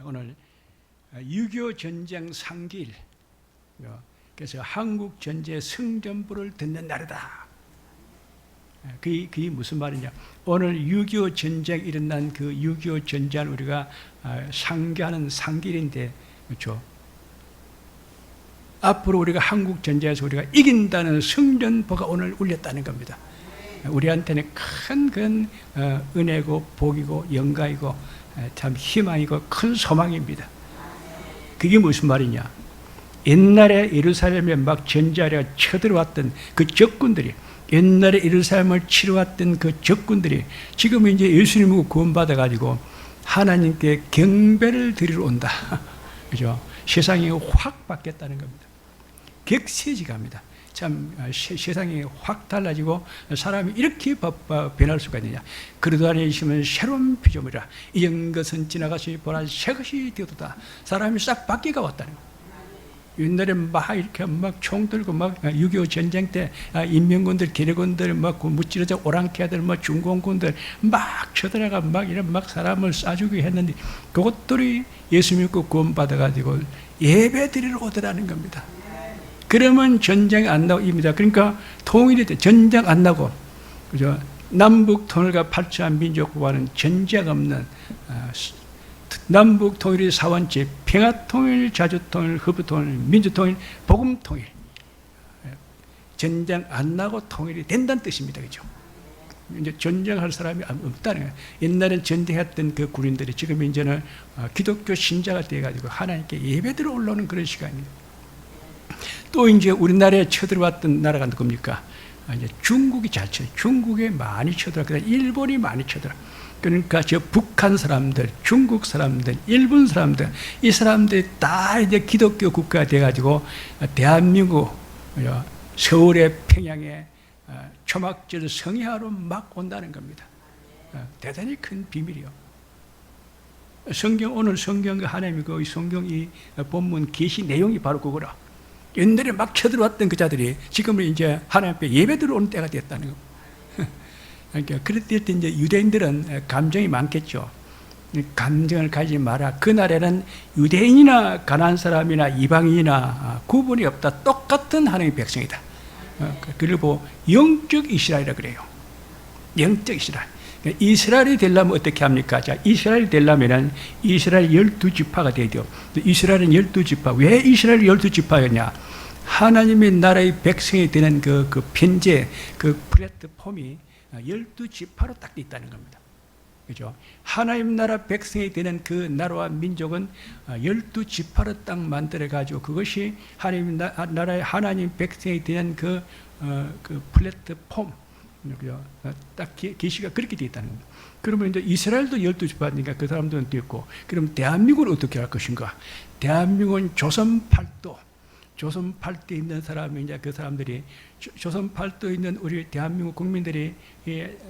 오늘 6.25 전쟁 상기일, 그래서 한국 전제 승전부를 듣는 날이다. 그게 무슨 말이냐? 오늘 6.25 전쟁 일어난 그 6.25 전쟁을 우리가 상기하는 상기일인데, 그렇죠? 앞으로 우리가 한국 전쟁에서 우리가 이긴다는 승전보가 오늘 울렸다는 겁니다. 우리한테는 큰 은혜고 복이고 영광이고 참 희망이고 큰 소망입니다. 그게 무슨 말이냐? 옛날에 예루살렘에 막 전쟁하려 쳐들어왔던 그 적군들이, 옛날에 예루살렘을 치러왔던 그 적군들이 지금 이제 예수님을 구원받아가지고 하나님께 경배를 드리러 온다. 그죠? 세상이 확 바뀌었다는 겁니다. 격세지감이다. 참 세상이 확 달라지고 사람이 이렇게 변할 수가 있느냐? 그러도 아니시면 새로운 피조물이라 이전 것은 지나가시 보라 새 것이 되었다. 사람이 싹 바뀌가 왔다는 거예요. 옛날에 막 이렇게 막 총 들고 막 6.25 전쟁 때 인민군들, 기내군들, 막 무찌르자 오랑캐들, 막 중공군들 막 쳐들어가 막 이런 막 사람을 쏴주기 했는데 그것들이 예수 믿고 구원받아가지고 예배 드리러 오더라는 겁니다. 그러면 전쟁 안 나옵니다. 그러니까 통일이 돼. 전쟁 안 나고, 그죠? 남북 통일과 발전한 민족과는 전쟁 없는 남북 통일의 사원체, 평화 통일, 자주 통일, 흡부 통일, 민주 통일, 복음 통일. 전쟁 안 나고 통일이 된다는 뜻입니다. 그죠? 이제 전쟁할 사람이 없다는 거예요. 옛날엔 전쟁했던 그 군인들이 지금 이제는 기독교 신자가 되어가지고 하나님께 예배드려 올라오는 그런 시간입니다. 또 이제 우리나라에 쳐들어왔던 나라가 누굽니까? 이제 중국이 잘 쳐. 중국에 많이 쳐들어. 일본이 많이 쳐들어. 그러니까 저 북한 사람들, 중국 사람들, 일본 사람들, 이 사람들이 다 이제 기독교 국가가 돼가지고 대한민국, 서울에 평양에 초막절 성회하러 막 온다는 겁니다. 대단히 큰 비밀이요. 오늘 성경 하나님이 그 성경 이 본문 계시 내용이 바로 그거라. 옛날에 막 쳐들어왔던 그 자들이 지금은 이제 하나님 앞에 예배드려 오는 때가 됐다는 거. 그러니까 그럴 때 이제 유대인들은 감정이 많겠죠. 감정을 가지지 마라. 그날에는 유대인이나 가난한 사람이나 이방인이나 구분이 없다. 똑같은 하나님의 백성이다. 그리고 영적 이스라엘이라 그래요. 영적 이스라엘. 이스라엘이 되려면 어떻게 합니까? 자, 이스라엘이 되려면 이스라엘 12지파가 돼야 이스라엘은 12지파. 왜 이스라엘 12지파였냐? 하나님의 나라의 백성이 되는 그 편제, 그 플랫폼이 12지파로 딱 있다는 겁니다. 그죠? 하나님 나라 백성이 되는 그 나라와 민족은 12지파로 딱 만들어가지고 그것이 하나님 나라의 하나님 백성이 되는 그 플랫폼, 딱 계시가 그렇게 되어 있다는 겁니다. 그러면 이제 이스라엘도 12지파니까 그 사람들은 됐고, 그럼 대한민국은 어떻게 할 것인가? 대한민국은 조선 팔도에 있는 사람이 이제 그 사람들이 조선 팔도에 있는 우리 대한민국 국민들이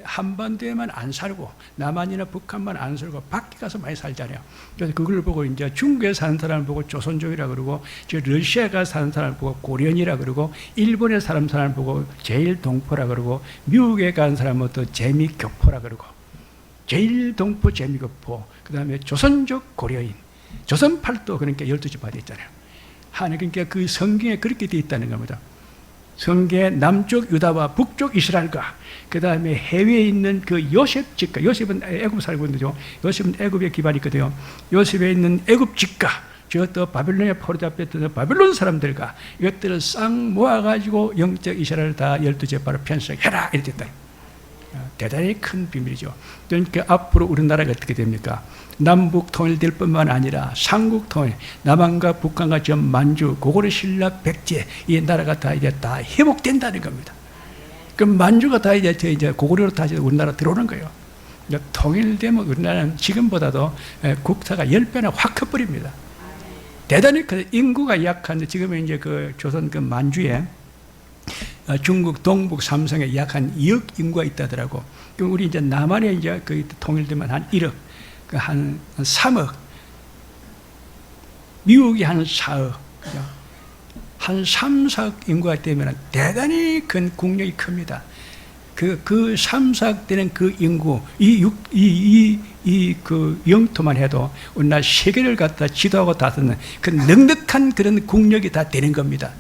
한반도에만 안 살고 남한이나 북한만 안 살고 밖에 가서 많이 살잖아요. 그래서 그걸 보고 이제 중국에 사는 사람을 보고 조선족이라 그러고, 저 러시아가 사는 사람을 보고 고려인이라 그러고, 일본에 사는 사람을 보고 제일동포라 그러고, 미국에 가는 사람은 또 재미교포라 그러고, 제일동포, 재미교포, 그 다음에 조선족, 고려인, 조선 팔도, 그러니까 12지파 됐잖아요. 그러니까 그 성경에 그렇게 되어 있다는 겁니다. 성경에 남쪽 유다와 북쪽 이스라엘과 그 다음에 해외에 있는 그 요셉 집가, 요셉은 애굽 살고 있는데요. 요셉은 애굽에 기반이 있거든요. 요셉에 있는 애굽 집가, 저또 바빌론에 포로잡혔던 바빌론 사람들과 이것들을 싹 모아가지고 영적 이스라엘을 다 12지파로 편성해라 이렇게 됐다. 대단히 큰 비밀이죠. 그러니까 앞으로 우리나라가 어떻게 됩니까? 남북 통일될 뿐만 아니라 삼국 통일, 남한과 북한과 전 만주, 고구려 신라 백제 이 나라가 다 이제 다 회복된다는 겁니다. 그럼 만주가 다 이제 고구려로 다 우리나라 들어오는 거예요. 통일되면 우리나라는 지금보다도 국사가 10배나 확 커버립니다. 대단히 인구가 약한데 지금은 이제 그 조선 그 만주에 중국 동북 삼성에 약 한 2억 인구가 있다더라고. 그럼 우리 이제 남한에 이제 그 통일되면 한 1억, 한 3억, 미국이 한 4억, 그죠? 한 3, 4억 인구가 되면 대단히 큰 국력이 큽니다. 그 3, 4억 되는 그 인구, 이 이 그 영토만 해도 우리나라 세계를 갖다 지도하고 다스리는 그 넉넉한 그런 국력이 다 되는 겁니다.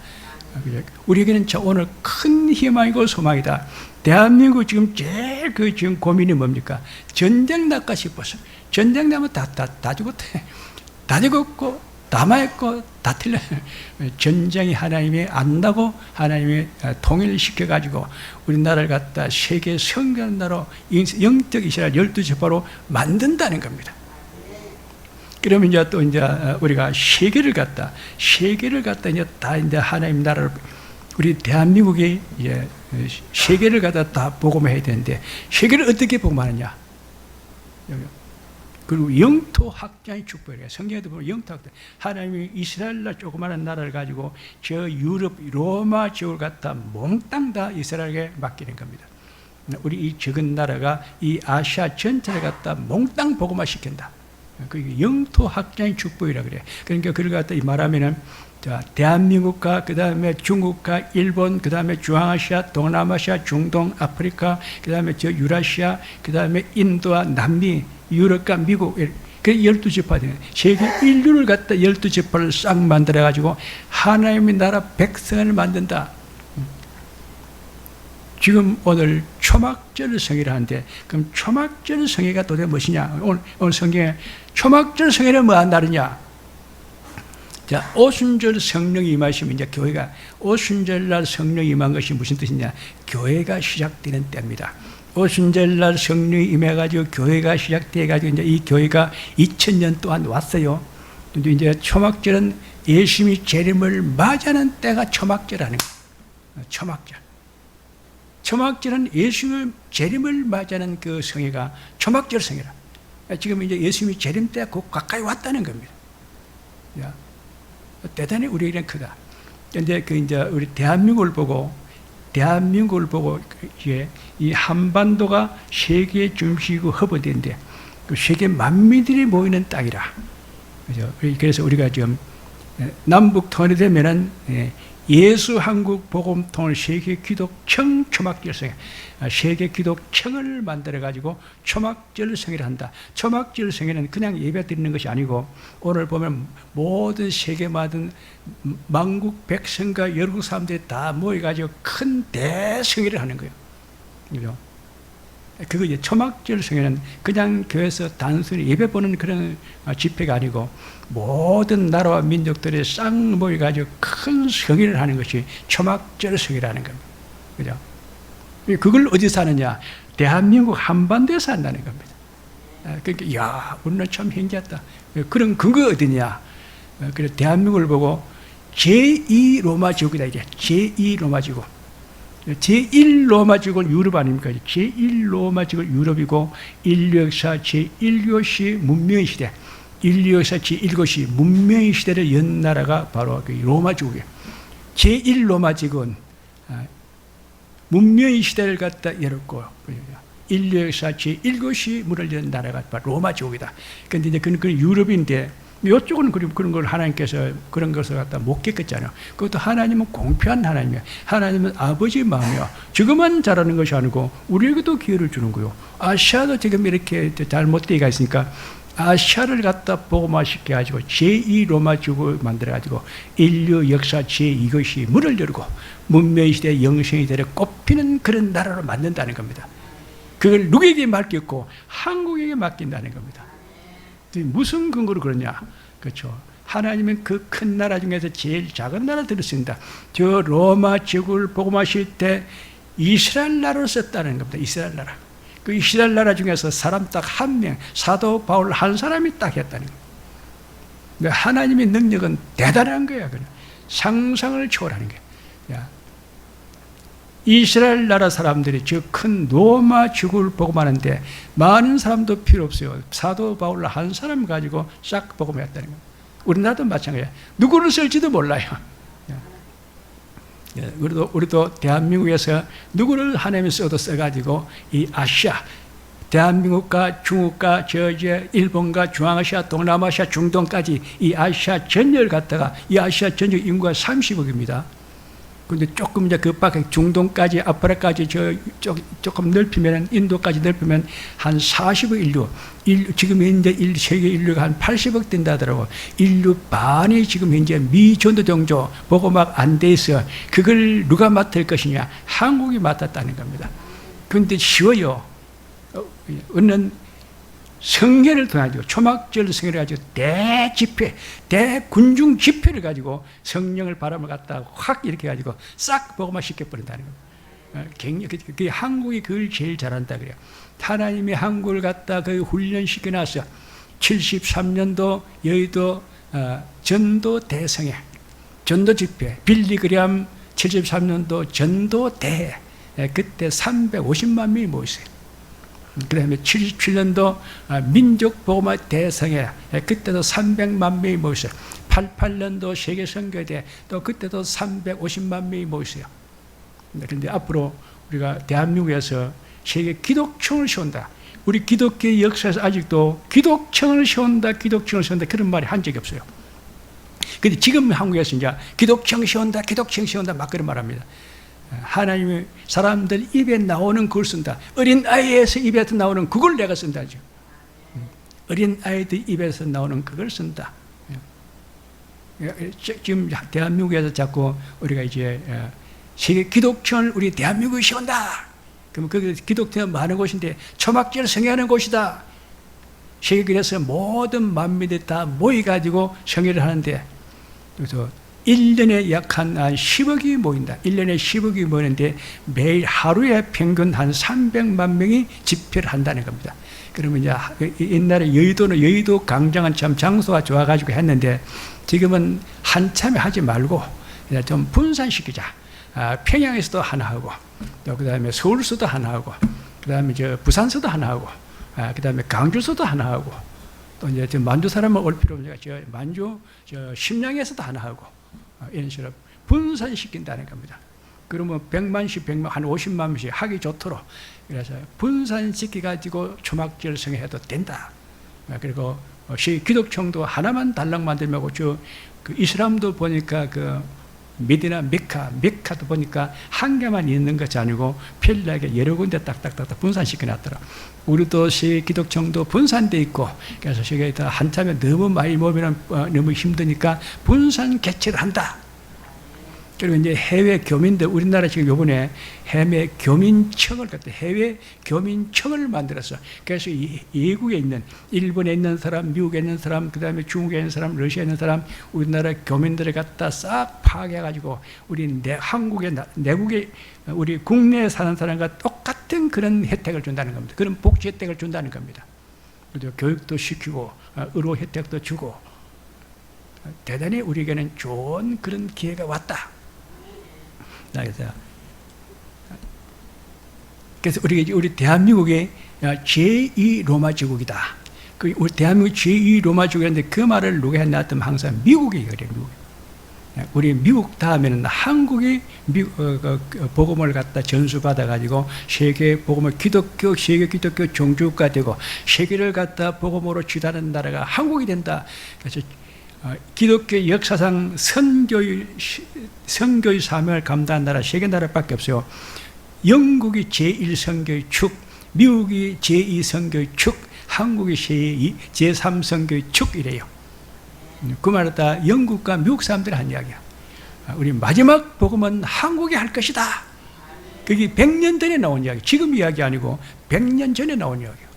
우리에게는 오늘 큰 희망이고 소망이다. 대한민국 지금 제일 그 지금 고민이 뭡니까? 전쟁 날까 싶어서. 전쟁 나면 다 죽었대. 다 죽었고, 다 망했고, 다 틀려. 전쟁이 하나님이 안다고 하나님이 통일시켜가지고 우리나라를 갖다 세계 성결한 나라로 영적 이스라엘 12지파로 만든다는 겁니다. 그러면 이제 또 이제 우리가 세계를 갖다 이제 다 이제 하나님 나라를 우리 대한민국이 이제 세계를 갖다 다 복음해야 되는데 세계를 어떻게 복음하느냐? 그리고 영토 확장의 축복이에요. 성경에도 보면 영토 확장. 하나님이 이스라엘라 조그마한 나라를 가지고 저 유럽 로마 지역을 갖다 몽땅 다 이스라엘에게 맡기는 겁니다. 우리 이 적은 나라가 이 아시아 전체를 갖다 몽땅 복음화 시킨다. 그 영토 확장의 축복이라 그래요. 그러니까 그걸 갖다 이 말하면은 자, 대한민국과 그 다음에 중국과 일본, 그 다음에 중앙아시아, 동남아시아, 중동, 아프리카, 그 다음에 저 유라시아, 그 다음에 인도와 남미, 유럽과 미국, 그 12지파 되는 세계 인류를 갖다 12지파를 싹 만들어가지고 하나님의 나라 백성을 만든다. 지금 오늘 초막절 성회를 하는데 그럼 초막절 성회가 도대체 무엇이냐? 오늘 성경에 초막절 성회는 뭐한 날이냐? 자, 오순절 성령이 임하시면 이제 교회가 오순절날 성령이 임한 것이 무슨 뜻이냐? 교회가 시작되는 때입니다. 오순절날 성령이 임해가지고 교회가 시작돼가지고 이제 이 교회가 2000년 동안 왔어요. 근데 이제 초막절은 예수님이 재림을 맞이하는 때가 초막절하는 거예요. 초막절. 초막절은 예수님의 재림을 맞이하는 그 성회가 초막절 성회라. 지금 이제 예수님이 재림 때 곧 가까이 왔다는 겁니다. 야, 대단히 우리에게는 크다. 근데 그 이제 우리 대한민국을 보고 이제 이 한반도가 세계의 중심이고 허브인데 그 세계 만민들이 모이는 땅이라. 그죠? 그래서 우리가 지금 남북 통일이 되면은 예수 한국 복음 통일 세계 기독청 초막절 성회, 세계 기독청을 만들어 가지고 초막절 성회를 한다. 초막절 성회는 그냥 예배 드리는 것이 아니고 오늘 보면 모든 세계 모든 만국 백성과 열국 사람들이 다 모여 가지고 큰 대성회를 하는 거예요. 그죠? 그거 이제 초막절 성회는 그냥 교회에서 단순히 예배 보는 그런 집회가 아니고 모든 나라와 민족들이 싹 모여가지고 큰 성회를 하는 것이 초막절 성회라는 겁니다. 그죠? 그걸 어디서 하느냐? 대한민국 한반도에서 한다는 겁니다. 그러니까, 야, 우리는 참 행기했다. 그런 근거가 어디냐? 그래서 대한민국을 보고 제2 로마제국이다. 이게 제2 로마제국. 제1 로마제국은 유럽 아닙니까? 제1 로마제국은 유럽이고 인류 역사 제1교시 문명의 시대, 인류 역사 제1교시 문명의 시대를 연 나라가 바로 그 로마제국이에요. 제1 로마제국은 문명의 시대를 갖다 열었고 인류 역사 제1교시 문을 연 나라가 바로 로마제국이다. 그런데 이제 그건 유럽인데 이쪽은 그런 걸 하나님께서 그런 것을 갖다 못 겪었잖아요. 그것도 하나님은 공평한 하나님이야. 하나님은 아버지 마음이야. 저것만 잘하는 것이 아니고 우리에게도 기회를 주는 거요. 아시아도 지금 이렇게 잘못되어 있으니까 아시아를 갖다 복음화시켜가지고 제2 로마제국을 만들어가지고 인류 역사 제2것이 문을 열고 문명의 시대 영생의 시대를 꼽히는 그런 나라로 만든다는 겁니다. 그걸 누구에게 맡겼고 한국에게 맡긴다는 겁니다. 무슨 근거로 그러냐? 그렇죠. 하나님은 그 큰 나라 중에서 제일 작은 나라를 들었습니다. 저 로마 제국을 복음하실 때 이스라엘 나라를 썼다는 겁니다. 이스라엘 나라. 그 이스라엘 나라 중에서 사람 딱 한 명, 사도 바울 한 사람이 딱 했다는 거예요. 하나님의 능력은 대단한 거야. 상상을 초월하는 거야. 이스라엘 나라 사람들이 저 큰 로마 제국을 복음하는데 많은 사람도 필요 없어요. 사도 바울 한 사람 가지고 싹 복음했다는 거예요. 우리나라도 마찬가지예요. 누구를 쓸지도 몰라요. 우리도 대한민국에서 누구를 하나님이 써가지고 이 아시아, 대한민국과 중국과 일본과 중앙아시아, 동남아시아, 중동까지 이 아시아 전역을 갖다가 이 아시아 전역 인구가 30억입니다. 근데 조금 이제 그 밖에 중동까지, 아프리카까지 조금 넓히면, 인도까지 넓히면 한 40억 인류, 지금 현재 세계 인류가 한 80억 된다 하더라고. 인류 반이 지금 현재 미전도 종조 보고 막 안 돼 있어. 그걸 누가 맡을 것이냐? 한국이 맡았다는 겁니다. 그런데 쉬워요. 어느 성회를 통해가지고, 초막절 성회를 가지고 대집회, 대군중 집회를 가지고 성령을 바람을 갖다 확 이렇게 가지고 싹 보고만 시켜버린다는 겁니다. 그 한국이 그걸 제일 잘한다 그래요. 하나님이 한국을 갖다 그 훈련시켜놨어. 73년도 여의도 전도 대성회, 전도 집회, 빌리그램 73년도 전도 대회, 그때 350만 명이 모였어요. 그 다음에 77년도 민족복음화 대성회, 그때도 300만 명이 모였어요. 88년도 세계선교대, 또 그때도 350만 명이 모였어요. 그런데 앞으로 우리가 대한민국에서 세계 기독청을 세운다. 우리 기독교의 역사에서 아직도 기독청을 세운다, 기독청을 세운다, 그런 말이 한 적이 없어요. 근데 지금 한국에서 이제 기독청 세운다, 기독청 세운다, 막 그런 말 합니다. 하나님이 사람들 입에 나오는 걸 쓴다. 어린 아이에서 입에서 나오는 그걸 내가 쓴다죠. 어린 아이들 입에서 나오는 그걸 쓴다. 지금 대한민국에서 자꾸 우리가 이제 세계 기독청을 우리 대한민국에 세운다. 그럼 그 기독교가 많은 곳인데 초막절 성회하는 곳이다. 세계에서 모든 만민들이 다 모여가지고 성회를 하는데, 그래서 1년에 약 한 10억이 모인다. 1년에 10억이 모이는데 매일 하루에 평균 한 300만 명이 집회를 한다는 겁니다. 그러면 이제 옛날에 여의도 광장은 참 장소가 좋아가지고 했는데, 지금은 한참에 하지 말고 좀 분산시키자. 평양에서도 하나 하고, 또 그 다음에 서울서도 하나 하고, 그 다음에 부산서도 하나 하고, 그 다음에 강주서도 하나 하고, 또 이제 만주 사람은 올 필요 없으니까 만주 심양에서도 하나 하고, 이런 식으로 분산시킨다는 겁니다. 그러면 100만씩, 한 50만 명씩 하기 좋도록, 그래서 분산시켜가지고 초막절 성회해도 된다. 그리고 기독청도 하나만 달랑 만들면, 그 이슬람도 보니까 그 메디나 메카도 보니까 한 개만 있는 것이 아니고 편리하게 여러 군데 딱딱딱 분산시켜 놨더라. 우리도 기독청도 분산돼 있고, 그래서 세계에 다 한참에 너무 많이 모이면 너무 힘드니까 분산 개최를 한다. 그리고 이제 해외 교민들, 우리나라 지금 요번에 해외 교민청을 만들었어. 그래서 외국에 있는, 일본에 있는 사람, 미국에 있는 사람, 그 다음에 중국에 있는 사람, 러시아에 있는 사람, 우리나라 교민들을 갖다 싹 파악해가지고 우리 내국에 우리 국내에 사는 사람과 똑같은 그런 혜택을 준다는 겁니다. 그런 복지 혜택을 준다는 겁니다. 그리고 교육도 시키고 의료 혜택도 주고, 대단히 우리에게는 좋은 그런 기회가 왔다. 그래서 우리 대한민국의 제2 로마 제국이다. 우리 대한민국 제2 로마 제국인데, 그 말을 누가 했냐면 항상 미국이 그래요. 우리 미국 다음에는 한국이 복음을 갖다 전수받아가지고 세계 복음을 세계 기독교 종주국가 되고 세계를 갖다 복음으로 지도하는 나라가 한국이 된다. 그래서 기독교 역사상 선교의 사명을 감당한 나라 세계 나라밖에 없어요. 영국이 제1선교의 축, 미국이 제2선교의 축, 한국이 제3선교의 축이래요. 그 말을 다 영국과 미국 사람들이 한 이야기야. 우리 마지막 복음은 한국이 할 것이다. 그게 100년 전에 나온 이야기, 지금 이야기 아니고 100년 전에 나온 이야기야.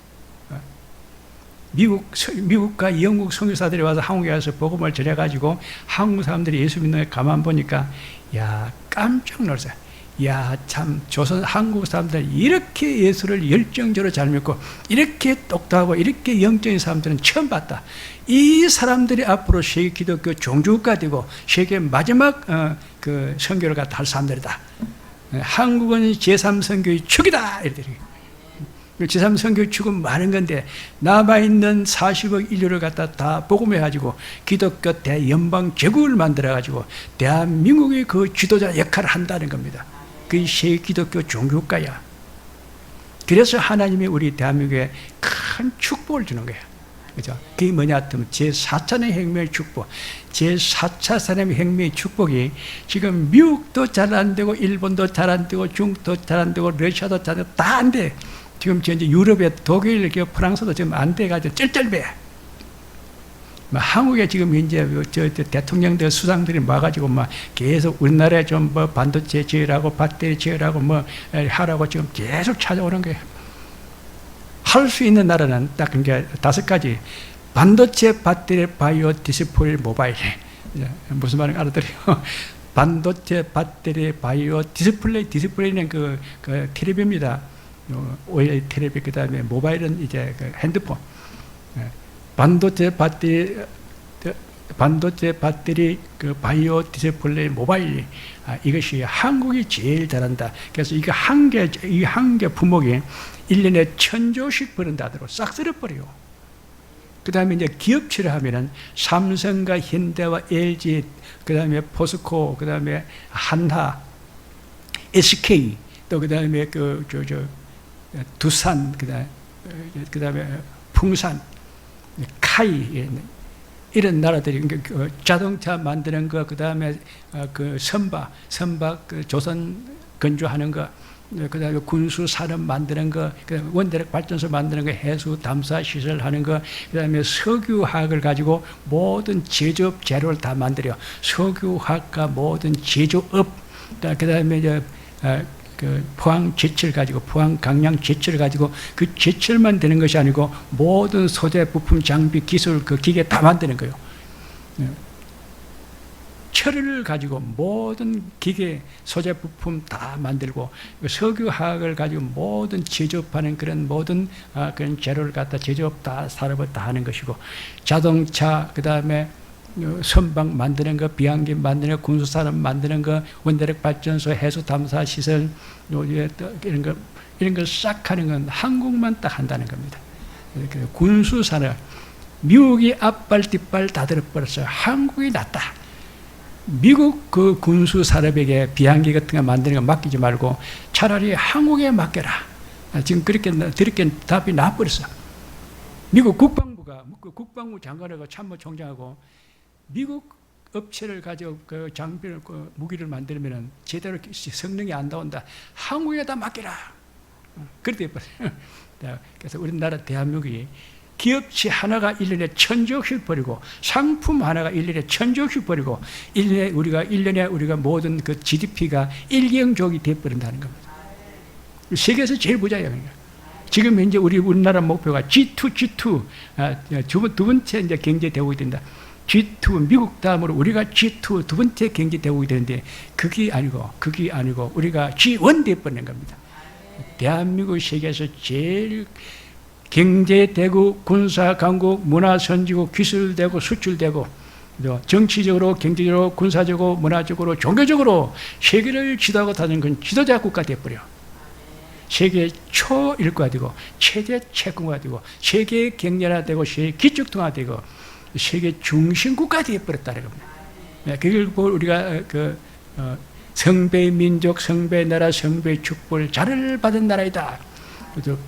미국과 영국 선교사들이 와서 한국에 와서 복음을 전해가지고 한국 사람들이 예수 믿는 걸 가만 보니까, 야, 깜짝 놀랐어요. 야, 참 한국 사람들 이렇게 예수를 열정적으로 잘 믿고 이렇게 똑똑하고 이렇게 영적인 사람들은 처음 봤다. 이 사람들이 앞으로 세계 기독교 종주국가 되고 세계 마지막 그 선교를 갖다 할 사람들이다. 한국은 제3선교의 축이다. 이렇게. 제3선교의 축은 많은 건데 남아있는 40억 인류를 갖다 다 복음해가지고 기독교 대연방 제국을 만들어가지고 대한민국의 그 지도자 역할을 한다는 겁니다. 그게 세계 기독교 종교국가야. 그래서 하나님이 우리 대한민국에 큰 축복을 주는 거야. 그죠? 그게 뭐냐 하면 제4차 혁명의 축복, 제4차 산업혁명의 축복이 지금 미국도 잘 안 되고 일본도 잘 안 되고 중국도 잘 안 되고 러시아도 잘 안 되고 다 안 돼. 지금 이제 유럽에 독일, 프랑스도 지금 안 돼가지고 쩔쩔매. 한국에 지금 이제 대통령들 수상들이 와가지고 막 계속 우리나라에 좀 뭐 반도체 지으라고 배터리 지으라고 뭐 하라고 지금 계속 찾아오는 거예요. 할 수 있는 나라는 딱 이게 5가지. 반도체, 배터리, 바이오, 디스플레이, 모바일. 무슨 말인지 알아들어요? 반도체, 배터리, 바이오, 디스플레이는 그 텔레비입니다. OLED 텔레비, 그 다음에 모바일은 이제 그 핸드폰. 반도체, 배터리, 그 바이오, 디스플레이, 모바일. 이것이 한국이 제일 잘한다. 그래서 이거 이 한 개 품목이 1년에 1000조씩 버는다더라고 싹 쓸어버려요. 그 다음에 이제 기업체를 하면은 삼성과 현대와 LG, 그 다음에 포스코, 그 다음에 한화, SK, 또 그 다음에 두산, 그 다음에 풍산, 카이, 이런 나라들이 자동차 만드는 거, 그 다음에 그 선박 그 조선 건조하는 거, 그 다음에 군수 산업 만드는 거, 원자력 발전소 만드는 거, 해수 담사 시설 하는 거, 그 다음에 석유화학을 가지고 모든 제조업 재료를 다 만들어요. 석유화학과 모든 제조업, 그 다음에 이제 그 포항 제철 가지고, 포항 강양 제철을 가지고 그 제철만 되는 것이 아니고 모든 소재 부품 장비 기술 그 기계 다 만드는 거예요. 철을 가지고 모든 기계 소재 부품 다 만들고, 석유화학을 가지고 모든 제조업하는 그런 모든 그런 재료를 갖다 제조업 다 산업을 다 하는 것이고, 자동차, 그 다음에 선박 만드는 거, 비행기 만드는 거, 군수산업 만드는 거, 원자력 발전소, 해수 탐사 시설, 이런 걸 싹 하는 건 한국만 딱 한다는 겁니다. 군수산업, 미국이 앞발 뒷발 다 들어버렸어요. 한국이 낫다. 미국 그 군수산업에게 비행기 같은 거 만드는 거 맡기지 말고 차라리 한국에 맡겨라. 지금 그렇게 답이 나와버렸어. 미국 국방부 장관하고 참모총장하고 미국 업체를 가지고 그 장비를, 그 무기를 만들면 제대로 성능이 안 나온다. 한국에다 맡겨라. 그렇게 돼버려요. 그래서 우리나라 대한민국이 기업체 하나가 1년에 1000조씩 버리고, 상품 하나가 1년에 1000조씩 버리고, 1년에 우리가 모든 그 GDP가 1경족이 돼버린다는 겁니다. 세계에서 제일 부자예요. 그러니까. 지금 현재 우리나라 목표가 G2, 두 번째 이제 경제 대국이 된다. G2, 미국 다음으로 우리가 G2 두 번째 경제 대국이 되는데, 그게 아니고 우리가 G1 돼버리는 겁니다. 대한민국 세계에서 제일 경제대국, 군사강국, 문화선지국, 기술대국, 수출대국, 정치적으로, 경제적으로, 군사적으로, 문화적으로, 종교적으로 세계를 지도하고 다니는 건 지도자 국가 돼버려. 세계 초일구가 되고, 최대 채권가 되고, 세계 경제화되고, 세계 기축통화되고, 세계 중심 국가 되어버렸다는 겁니다. 그걸 우리가 성배의 민족, 성배의 나라, 성배의 축복을 잘을 받은 나라이다.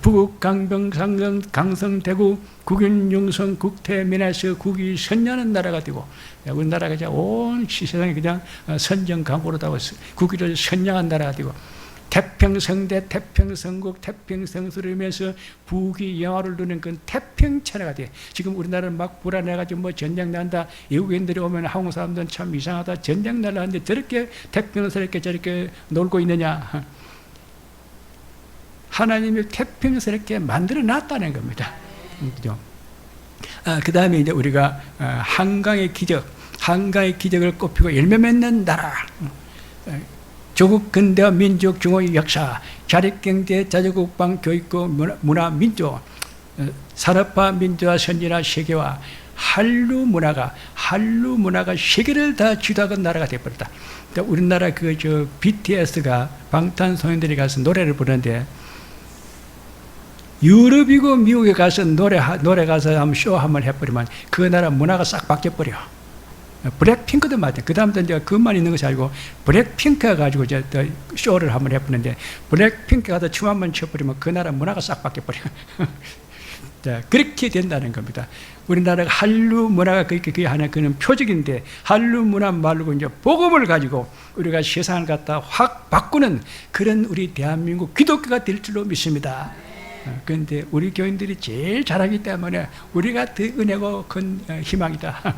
북, 강병, 상경, 강성, 대구, 국윤, 용성, 국태, 민해서 국이 선열한 나라가 되고, 우리나라가 이제 온 세상에 그냥 선정강고로다고 국위를 선양한 나라가 되고, 태평성대, 태평성국, 태평성수를 북이 영화를 누는 건 태평천하가 돼. 지금 우리나라는 막 불안해가지고 뭐 전쟁 난다. 외국인들이 오면 한국 사람들은 참 이상하다. 전쟁 날라는데 저렇게 태평스럽게 저렇게 놀고 있느냐. 하나님이 태평스럽게 만들어 놨다는 겁니다. 그죠? 그 다음에 이제 우리가 한강의 기적을 꼽히고 열매 맺는 나라. 조국 근대화 민족 중의 역사, 자립경제, 자주국방, 교육국, 문화, 민족, 산업화, 민주화, 선진화, 세계화, 한류 문화가 세계를 다 지도하는 나라가 되어버렸다. 우리나라 BTS가 방탄소년단이 가서 노래를 부르는데, 유럽이고 미국에 가서 노래 가서 한번 쇼 한번 해버리면 그 나라 문화가 싹 바뀌어버려. 블랙핑크도 맞아. 그 다음부터 이제 그것만 있는 것이 아니고, 블랙핑크가 가지고 이제 쇼를 한번 해보는데, 블랙핑크가 더 춤 한번 춰버리면 그 나라 문화가 싹 바뀌어버려. 자, 그렇게 된다는 겁니다. 우리나라가 한류 문화가 그게 하나 그는 표적인데, 한류 문화 말고 이제 복음을 가지고 우리가 세상을 갖다 확 바꾸는 그런 우리 대한민국 기독교가 될 줄로 믿습니다. 그런데 우리 교인들이 제일 잘하기 때문에 우리가 더 은혜고 큰 희망이다.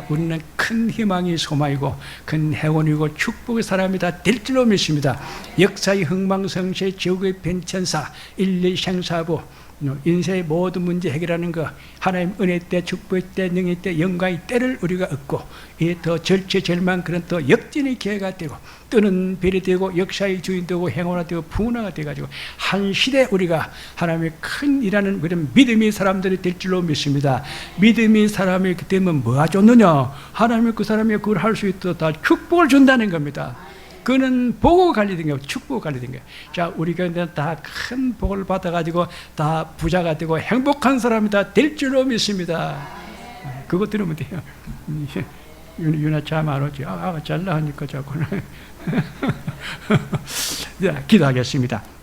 우리는 큰 희망이 소망이고 큰 행운이고 축복의 사람이 다 될 줄로 믿습니다. 역사의 흥망성쇠, 지옥의 변천사, 인류 생사부, 인생의 모든 문제 해결하는 거, 하나님 은혜 때, 축복의 때, 능의 때, 영광의 때를 우리가 얻고, 이에 더 절체절망 그런 또 역진의 기회가 되고, 뜨는 별이 되고, 역사의 주인 되고, 행운화 되고, 풍운화가 되어가지고 한 시대 우리가 하나님의 큰 일하는 그런 믿음의 사람들이 될 줄로 믿습니다. 믿음의 사람이 되면 뭐가 좋느냐? 하나님이 그 사람이 그걸 할 수 있도록 다 축복을 준다는 겁니다. 그는 복을 관리된 거예요. 축복을 관리된 거예요. 자, 우리 교인들은 다 큰 복을 받아가지고 다 부자가 되고 행복한 사람이 다 될 줄로 믿습니다. 그거 들으면 돼요. 윤아 잠 안 오지? 잘라 하니까 자꾸는. 자, 기도하겠습니다.